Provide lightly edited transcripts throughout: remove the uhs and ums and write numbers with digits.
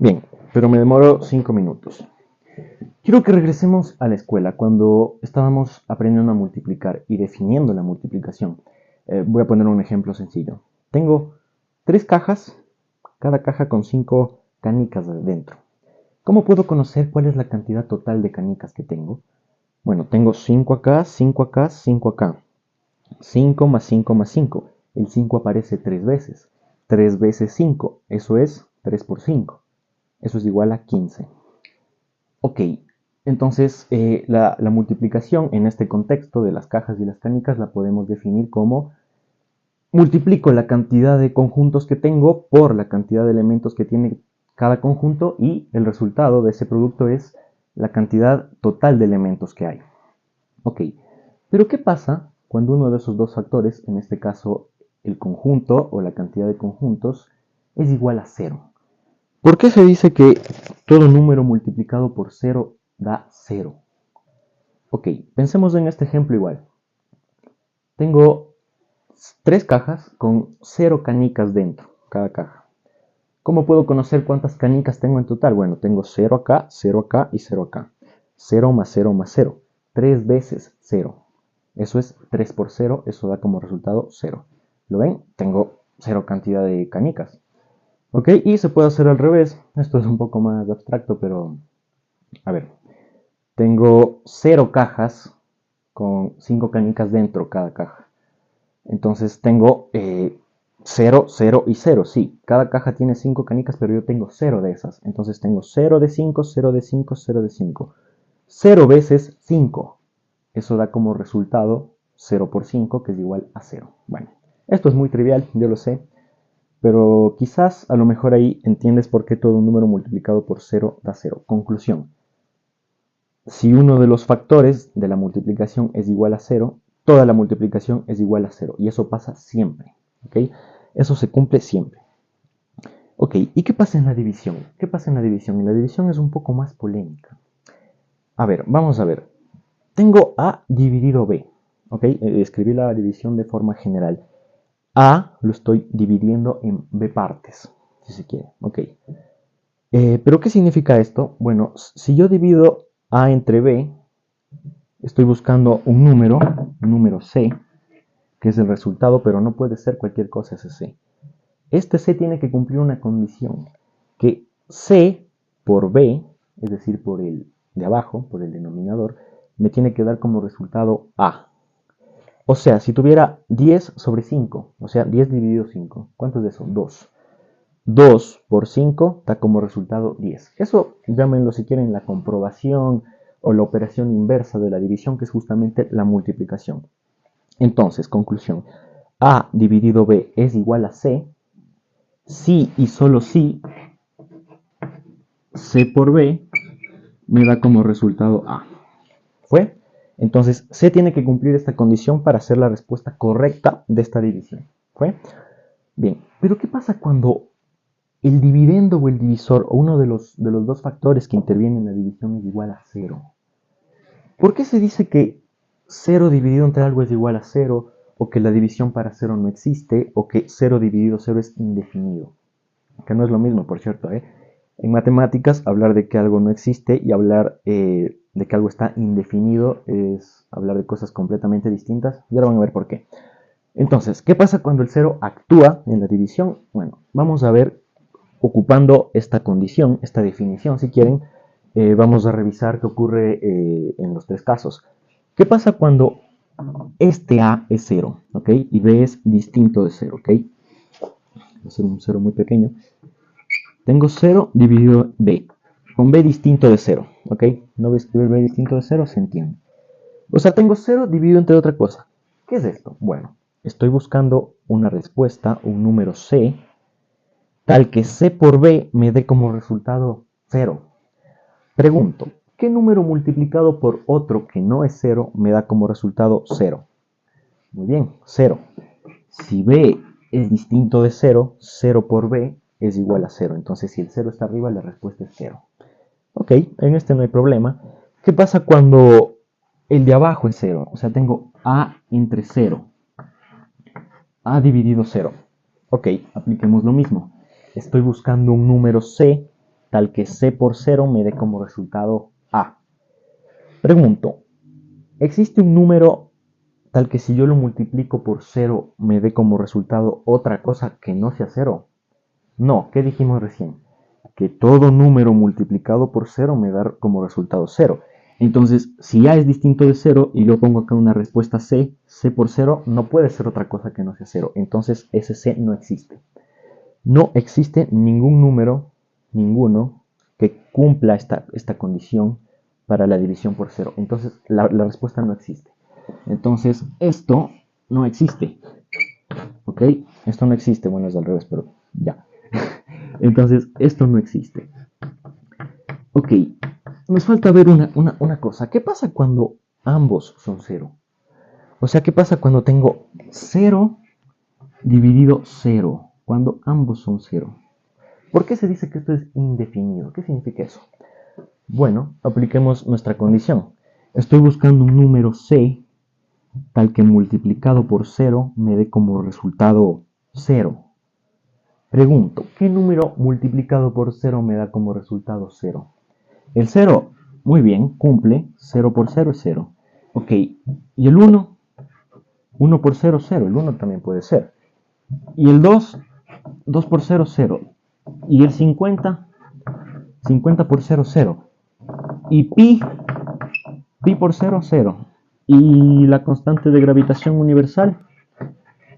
Bien, pero me demoro 5 minutos. Quiero que regresemos a la escuela cuando estábamos aprendiendo a multiplicar y definiendo la multiplicación. Voy a poner un ejemplo sencillo. Tengo 3 cajas, cada caja con 5 canicas dentro. ¿Cómo puedo conocer cuál es la cantidad total de canicas que tengo? Bueno, tengo 5 acá, 5 acá, 5 acá. 5 más 5 más 5. El 5 aparece 3 veces. 3 veces 5, eso es 3 por 5. Eso es igual a 15. Ok, entonces la multiplicación en este contexto de las cajas y las canicas la podemos definir como multiplico la cantidad de conjuntos que tengo por la cantidad de elementos que tiene cada conjunto y el resultado de ese producto es la cantidad total de elementos que hay. Ok, pero ¿qué pasa cuando uno de esos dos factores, en este caso el conjunto o la cantidad de conjuntos, es igual a 0? ¿Por qué se dice que todo número multiplicado por 0 da 0? Ok, pensemos en este ejemplo igual. Tengo 3 cajas con 0 canicas dentro, cada caja. ¿Cómo puedo conocer cuántas canicas tengo en total? Bueno, tengo 0 acá y 0 acá. 0 más 0 más 0. 3 veces 0. Eso es 3 por 0, eso da como resultado 0. ¿Lo ven? Tengo 0 cantidad de canicas. Ok, y se puede hacer al revés. Esto es un poco más abstracto, pero a ver. Tengo 0 cajas con 5 canicas dentro cada caja. Entonces tengo 0, 0 y 0. Sí, cada caja tiene 5 canicas, pero yo tengo 0 de esas. Entonces tengo 0 de 5, 0 de 5, 0 de 5. 0 veces 5. Eso da como resultado 0 por 5, que es igual a 0. Bueno, esto es muy trivial, yo lo sé. Pero quizás a lo mejor ahí entiendes por qué todo un número multiplicado por 0 da 0. Conclusión. Si uno de los factores de la multiplicación es igual a 0, toda la multiplicación es igual a 0. Y eso pasa siempre. ¿Ok? Eso se cumple siempre. Ok, ¿y qué pasa en la división? ¿Qué pasa en la división? En la división es un poco más polémica. A ver, vamos a ver. Tengo A dividido B. ¿Ok? Escribí la división de forma general. A lo estoy dividiendo en B partes, si se quiere. Ok. ¿Pero qué significa esto? Bueno, si yo divido A entre B, estoy buscando un número C, que es el resultado, pero no puede ser cualquier cosa ese C. Este C tiene que cumplir una condición, que C por B, es decir, por el de abajo, por el denominador, me tiene que dar como resultado A. O sea, si tuviera 10 sobre 5, o sea, 10 dividido 5, ¿cuánto es eso? 2. 2 por 5 da como resultado 10. Eso llámenlo si quieren la comprobación o la operación inversa de la división, que es justamente la multiplicación. Entonces, conclusión. A dividido B es igual a C. Si y solo si C por B me da como resultado A. ¿Fue? Entonces, C tiene que cumplir esta condición para hacer la respuesta correcta de esta división. ¿Fue? Bien, pero ¿qué pasa cuando el dividendo o el divisor o uno de los dos factores que intervienen en la división es igual a 0? ¿Por qué se dice que 0 dividido entre algo es igual a 0? O que la división para 0 no existe, o que 0 dividido 0 es indefinido. Que no es lo mismo, por cierto. En matemáticas, hablar de que algo no existe y hablar de que algo está indefinido es hablar de cosas completamente distintas. Y ahora van a ver por qué. Entonces, ¿qué pasa cuando el 0 actúa en la división? Bueno, vamos a ver, ocupando esta condición, esta definición, si quieren, vamos a revisar qué ocurre en los 3 casos. ¿Qué pasa cuando este A es 0, ¿ok? Y B es distinto de 0, ¿ok? Voy a hacer un 0 muy pequeño. Tengo 0 dividido B, con B distinto de 0, ¿ok? No voy a escribir B distinto de 0, se entiende. O sea, tengo 0 dividido entre otra cosa. ¿Qué es esto? Bueno, estoy buscando una respuesta, un número C, tal que C por B me dé como resultado 0. Pregunto, ¿qué número multiplicado por otro que no es 0 me da como resultado 0? Muy bien, 0. Si B es distinto de 0, 0 por B es igual a 0. Entonces, si el 0 está arriba, la respuesta es 0. Ok, en este no hay problema. ¿Qué pasa cuando el de abajo es 0? O sea, tengo A entre 0. A dividido 0. Ok, apliquemos lo mismo. Estoy buscando un número C tal que C por 0 me dé como resultado A. Pregunto, ¿existe un número tal que si yo lo multiplico por 0 me dé como resultado otra cosa que no sea 0? No, ¿qué dijimos recién? Que todo número multiplicado por 0 me da como resultado 0. Entonces, si A es distinto de 0 y yo pongo acá una respuesta C, C por 0 no puede ser otra cosa que no sea 0. Entonces, ese C no existe. No existe ningún número, ninguno, que cumpla esta condición para la división por 0. Entonces, la respuesta no existe. Entonces, esto no existe. ¿Ok? Esto no existe. Bueno, es al revés, pero ya. Entonces, esto no existe. Ok, nos falta ver una cosa. ¿Qué pasa cuando ambos son 0? O sea, ¿qué pasa cuando tengo 0 dividido 0? Cuando ambos son 0. ¿Por qué se dice que esto es indefinido? ¿Qué significa eso? Bueno, apliquemos nuestra condición. Estoy buscando un número C tal que multiplicado por 0 me dé como resultado 0. Pregunto, ¿qué número multiplicado por 0 me da como resultado 0? El 0, muy bien, cumple. 0 por 0 es 0. Ok, ¿y el 1? 1 por 0, 0. El 1 también puede ser. ¿Y el 2? 2 por 0, 0. ¿Y el 50? 50 por 0, 0. ¿Y pi? Pi por 0, 0. ¿Y la constante de gravitación universal?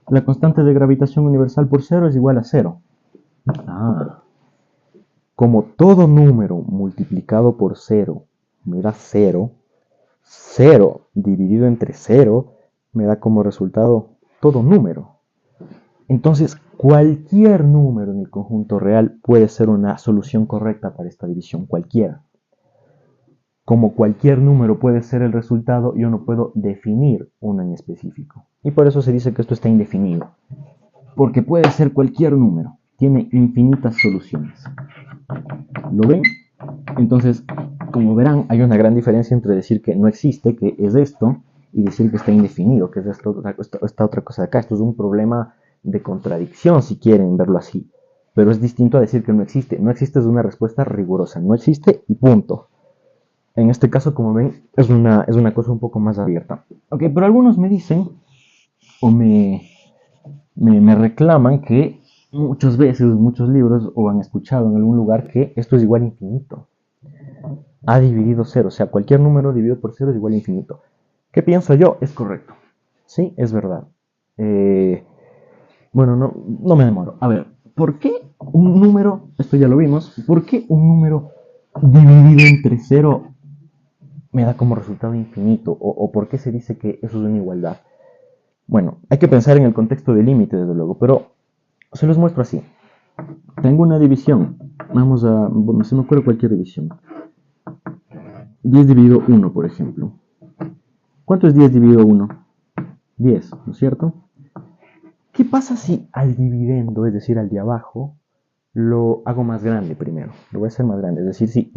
La constante de gravitación universal por 0 es igual a 0. Ah, como todo número multiplicado por 0 me da 0, 0 dividido entre 0 me da como resultado todo número. Entonces, cualquier número en el conjunto real puede ser una solución correcta para esta división, cualquiera. Como cualquier número puede ser el resultado, yo no puedo definir uno en específico. Y por eso se dice que esto está indefinido. Porque puede ser cualquier número. Tiene infinitas soluciones. ¿Lo ven? Entonces, como verán, hay una gran diferencia entre decir que no existe, que es esto, y decir que está indefinido, que es esta otra cosa de acá. Esto es un problema de contradicción, si quieren verlo así. Pero es distinto a decir que no existe. No existe es una respuesta rigurosa. No existe y punto. En este caso, como ven, es una cosa un poco más abierta. Ok, pero algunos me dicen, o me reclaman que muchas veces, muchos libros, o han escuchado en algún lugar que esto es igual a infinito. A dividido 0, o sea, cualquier número dividido por 0 es igual a infinito. ¿Qué pienso yo? Es correcto. Sí, es verdad. Bueno, no me demoro. A ver, ¿por qué un número, esto ya lo vimos, por qué un número dividido entre 0 me da como resultado infinito? ¿O por qué se dice que eso es una igualdad? Bueno, hay que pensar en el contexto de límite, desde luego, pero se los muestro así. Tengo una división. Vamos a, bueno, se me ocurre cualquier división. 10 dividido 1, por ejemplo. ¿Cuánto es 10 dividido 1? 10, ¿no es cierto? ¿Qué pasa si al dividendo, es decir, al de abajo, lo hago más grande primero? Lo voy a hacer más grande. Es decir, si...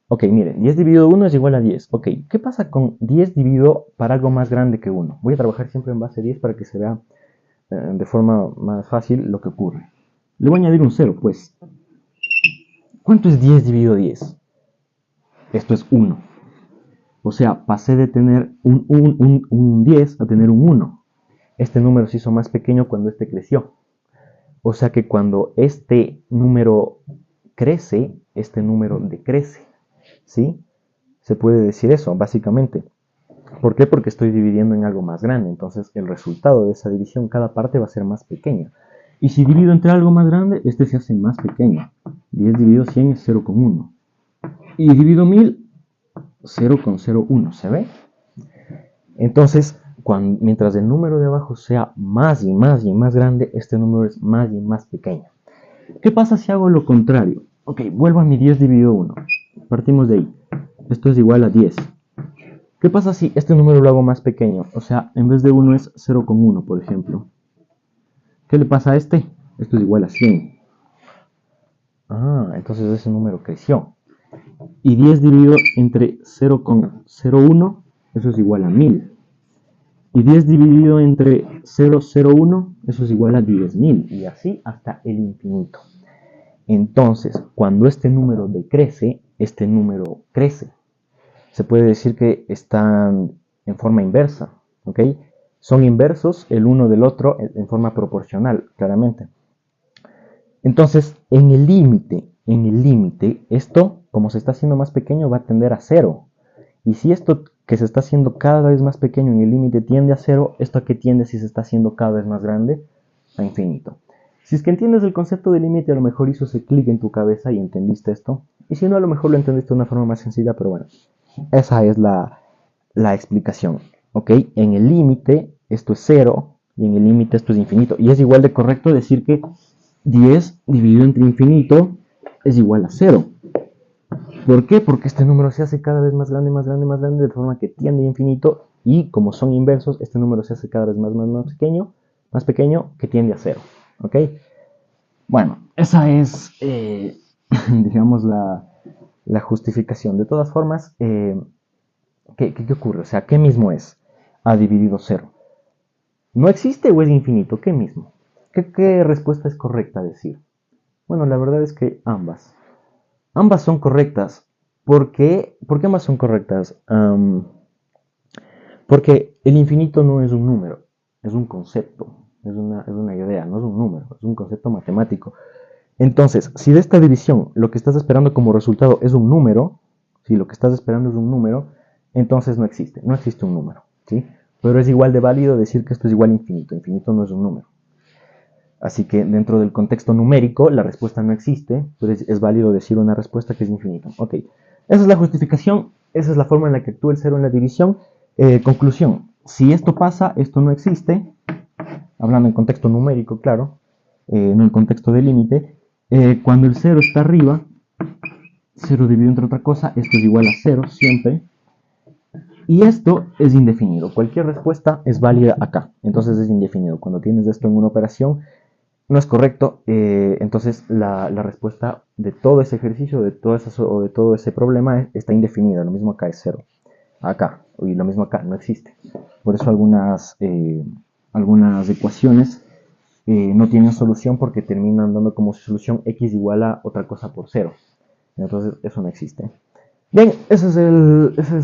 ok, miren, 10 dividido 1 es igual a 10. Ok, ¿qué pasa con 10 dividido para algo más grande que 1? Voy a trabajar siempre en base 10 para que se vea de forma más fácil lo que ocurre. Le voy a añadir un 0, pues. ¿Cuánto es 10 dividido 10? Esto es 1. O sea, pasé de tener un 10 a tener un 1. Este número se hizo más pequeño cuando este creció. O sea que cuando este número crece, este número decrece. ¿Sí? Se puede decir eso, básicamente. ¿Por qué? Porque estoy dividiendo en algo más grande. Entonces el resultado de esa división, cada parte va a ser más pequeña. Y si divido entre algo más grande, este se hace más pequeño. 10 dividido 100 es 0,1. Y divido 1000, 0,01. ¿Se ve? Entonces, mientras el número de abajo sea más y más y más grande, este número es más y más pequeño. ¿Qué pasa si hago lo contrario? Ok, vuelvo a mi 10 dividido 1. Partimos de ahí. Esto es igual a 10. ¿Qué pasa si este número lo hago más pequeño? O sea, en vez de 1 es 0,1, por ejemplo. ¿Qué le pasa a este? Esto es igual a 100. Ah, entonces ese número creció. Y 10 dividido entre 0,01, eso es igual a 1000. Y 10 dividido entre 0,01, eso es igual a 10.000. Y así hasta el infinito. Entonces, cuando este número decrece, este número crece. Se puede decir que están en forma inversa, ¿ok? Son inversos el uno del otro en forma proporcional, claramente. Entonces, en el límite, esto, como se está haciendo más pequeño, va a tender a cero. Y si esto que se está haciendo cada vez más pequeño en el límite tiende a cero, ¿esto a qué tiende si se está haciendo cada vez más grande? A infinito. Si es que entiendes el concepto de límite, a lo mejor hizo ese clic en tu cabeza y entendiste esto. Y si no, a lo mejor lo entendiste de una forma más sencilla, pero bueno, esa es la explicación. ¿Ok? En el límite, esto es cero, y en el límite esto es infinito. Y es igual de correcto decir que 10 dividido entre infinito es igual a cero. ¿Por qué? Porque este número se hace cada vez más grande, más grande, más grande, de forma que tiende a infinito, y como son inversos, este número se hace cada vez más pequeño, que tiende a cero. ¿Ok? Bueno, esa es, digamos, la justificación. De todas formas, ¿qué ocurre? O sea, ¿qué mismo es a dividido cero? ¿No existe o es infinito? ¿Qué mismo? ¿Qué respuesta es correcta decir? Bueno, la verdad es que ambas. Ambas son correctas. ¿Por qué ambas son correctas? Porque el infinito no es un número, es un concepto, es una idea, no es un número, es un concepto matemático. Entonces, si de esta división lo que estás esperando como resultado es un número, si lo que estás esperando es un número, entonces no existe un número, ¿sí? Pero es igual de válido decir que esto es igual a infinito, infinito no es un número. Así que dentro del contexto numérico, la respuesta no existe, pero es válido decir una respuesta que es infinito. Ok, esa es la justificación, esa es la forma en la que actúa el cero en la división. Conclusión, si esto pasa, esto no existe, hablando en contexto numérico, claro, no en contexto de límite. Cuando el cero está arriba, 0 dividido entre otra cosa, esto es igual a 0 siempre. Y esto es indefinido. Cualquier respuesta es válida acá. Entonces es indefinido. Cuando tienes esto en una operación, no es correcto. Entonces la respuesta de todo ese ejercicio, o de todo ese problema está indefinida. Lo mismo acá es 0. Acá. Y lo mismo acá. No existe. Por eso algunas ecuaciones no tienen solución porque terminan dando como solución x igual a otra cosa por 0. Entonces eso no existe. Bien, ese es